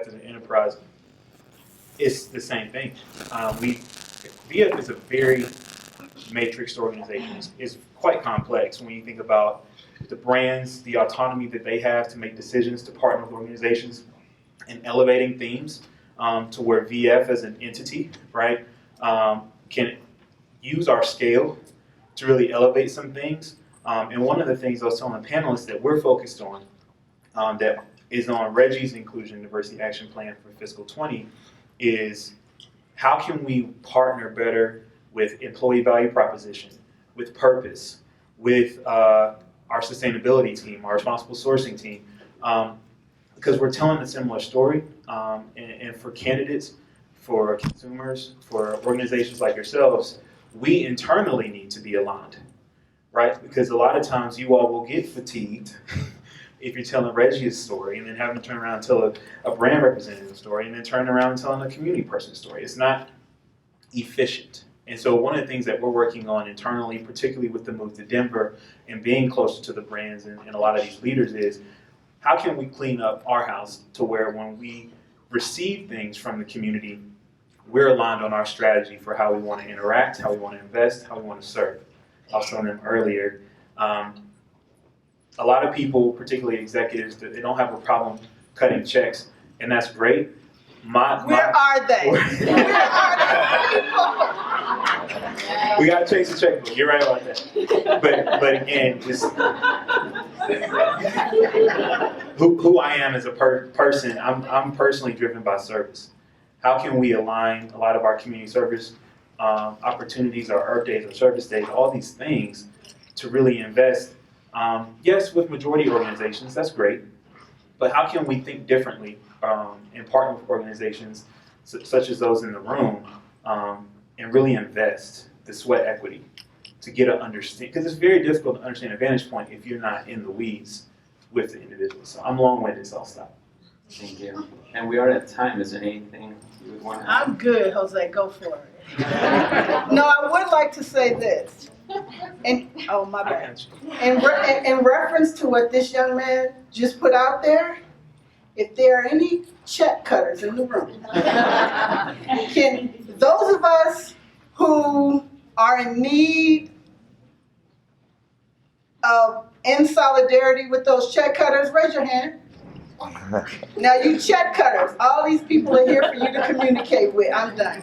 as an enterprise, it's the same thing. VF is a very matrixed organization. It's quite complex when you think about the brands, the autonomy that they have to make decisions, to partner with organizations, and elevating themes to where VF as an entity, right, can use our scale to really elevate some things. And one of the things I was telling the panelists that we're focused on, that is on Reggie's Inclusion and Diversity Action Plan for fiscal 20, is how can we partner better with employee value proposition, with purpose, with our sustainability team, our responsible sourcing team, because we're telling a similar story. And for candidates, for consumers, for organizations like yourselves, we internally need to be aligned, right? Because a lot of times you all will get fatigued if you're telling Reggie's story and then having to turn around and tell a brand representative story and then turn around and telling a community person's story. It's not efficient. And so one of the things that we're working on internally, particularly with the move to Denver and being closer to the brands and a lot of these leaders, is how can we clean up our house to where when we receive things from the community, we're aligned on our strategy for how we want to interact, how we want to invest, how we want to serve. I was telling them earlier, a lot of people, particularly executives, they don't have a problem cutting checks, and that's great. Where are they? Where are they? We got to chase the checkbook. You're right about that. But again, just who I am as a person, I'm personally driven by service. How can we align a lot of our community service opportunities, our Earth Days, our service days, all these things to really invest? Yes, with majority organizations, that's great. But how can we think differently and partner with organizations such as those in the room and really invest the sweat equity to get an understanding? Because it's very difficult to understand a vantage point if you're not in the weeds with the individuals. So I'm long-winded, so I'll stop. Thank you. And we are at time. Is there anything you would want to add? I'm good, Jose. Go for it. No, I would like to say this. And oh, my bad. In reference to what this young man just put out there, if there are any check cutters in the room, can those of us who are in need of in solidarity with those check cutters, raise your hand. Now you check cutters, all these people are here for you to communicate with. I'm done.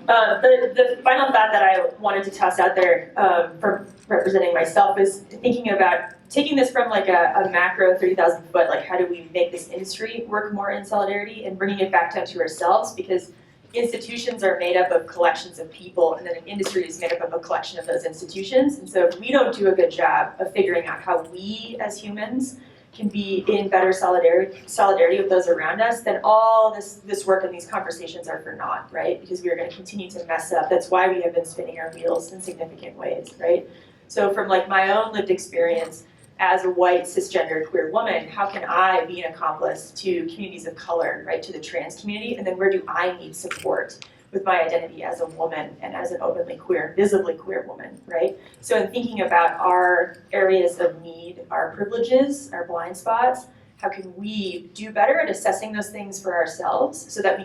The final thought that I wanted to toss out there for representing myself is thinking about taking this from like a macro 30,000 foot, like how do we make this industry work more in solidarity, and bringing it back down to ourselves, because institutions are made up of collections of people, and then an industry is made up of a collection of those institutions. And so if we don't do a good job of figuring out how we as humans can be in better solidarity with those around us, then all this work and these conversations are for naught, right? Because we are going to continue to mess up. That's why we have been spinning our wheels in significant ways, right? So from like my own lived experience as a white cisgendered queer woman, how can I be an accomplice to communities of color, right, to the trans community? And then where do I need support with my identity as a woman and as an openly queer, visibly queer woman, right? So in thinking about our areas of need, our privileges, our blind spots, how can we do better at assessing those things for ourselves so that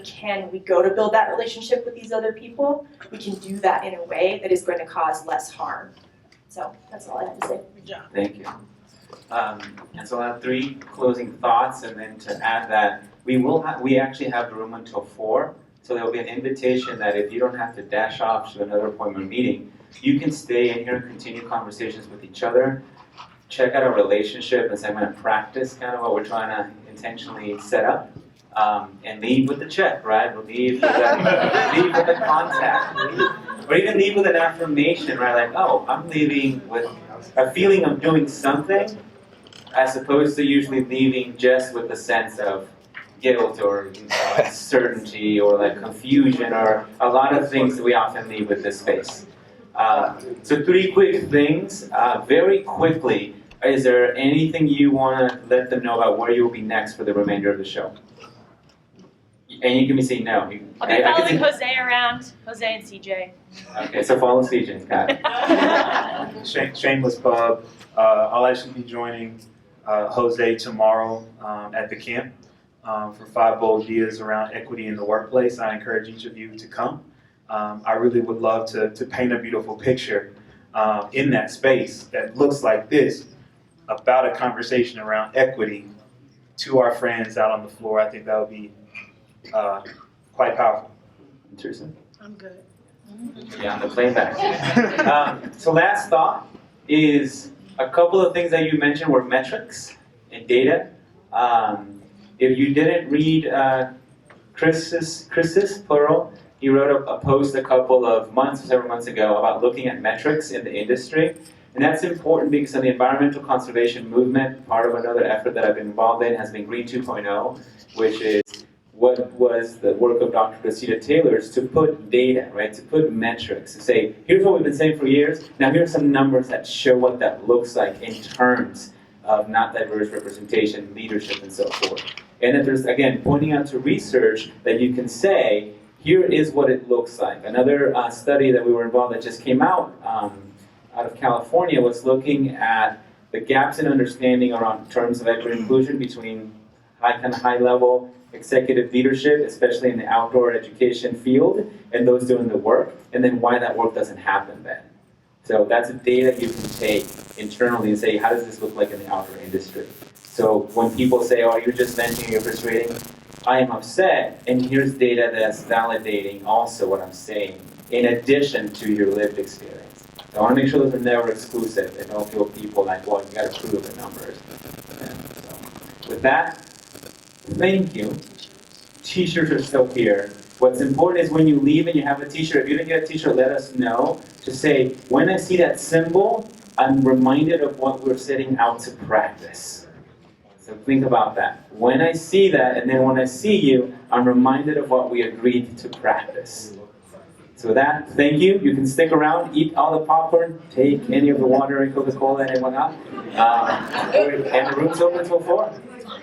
we go to build that relationship with these other people, we can do that in a way that is going to cause less harm. So that's all I have to say. Good job. Thank you. And so I have 3 closing thoughts, and then to add that we actually have the room until 4. So there will be an invitation that if you don't have to dash off to another appointment meeting, you can stay in here and continue conversations with each other, check out our relationship and segment and practice kind of what we're trying to intentionally set up, and leave with the check, right? We'll leave with the contact, or even leave with an affirmation, right? Like, oh, I'm leaving with a feeling of doing something, as opposed to usually leaving just with the sense of guilt or uncertainty or like confusion or a lot of things that we often leave with this space. So 3 quick things. Very quickly, is there anything you want to let them know about where you'll be next for the remainder of the show? And you can say no. I'll be following Jose around, Jose and CJ. Okay, so follow CJ. Got it. Shameless plug. I'll actually be joining Jose tomorrow at the camp for 5 bold ideas around equity in the workplace. I encourage each of you to come. I really would love to paint a beautiful picture in that space that looks like this about a conversation around equity to our friends out on the floor. I think that would be quite powerful. Interesting. I'm good. Yeah, on the playback. So last thought is a couple of things that you mentioned were metrics and data. If you didn't read Chris's plural, he wrote a post a couple of months, several months ago about looking at metrics in the industry. And that's important because in the environmental conservation movement, part of another effort that I've been involved in has been Green 2.0, which is what was the work of Dr. Cressida Taylor's to put data, right, to put metrics, to say, here's what we've been saying for years, now here's some numbers that show what that looks like in terms of not diverse representation, leadership, and so forth. And then there's, again, pointing out to research that you can say, here is what it looks like. Another study that we were involved that just came out of California was looking at the gaps in understanding around terms of equity and inclusion between high level executive leadership, especially in the outdoor education field, and those doing the work, and then why that work doesn't happen then. So that's data you can take internally and say, how does this look like in the outdoor industry? So when people say, oh, you're just venting, you're persuading, I am upset, and here's data that's validating also what I'm saying, in addition to your lived experience. So I want to make sure those are never exclusive and don't feel people like, well, you got to prove the numbers. So with that, thank you. T-shirts are still here. What's important is when you leave and you have a t-shirt, if you didn't get a t-shirt, let us know. To say, when I see that symbol, I'm reminded of what we're setting out to practice. So think about that. When I see that, and then when I see you, I'm reminded of what we agreed to practice. So with that, thank you. You can stick around, eat all the popcorn, take any of the water and Coca-Cola and whatnot. And the room's open until 4.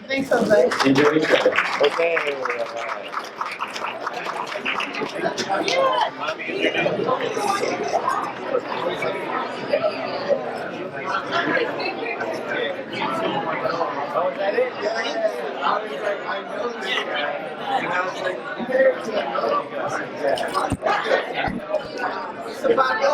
Thanks, Jose. Enjoy each other. Okay. Oh, is that it? Yeah. I was like, I noticed that. And I was like, Survival.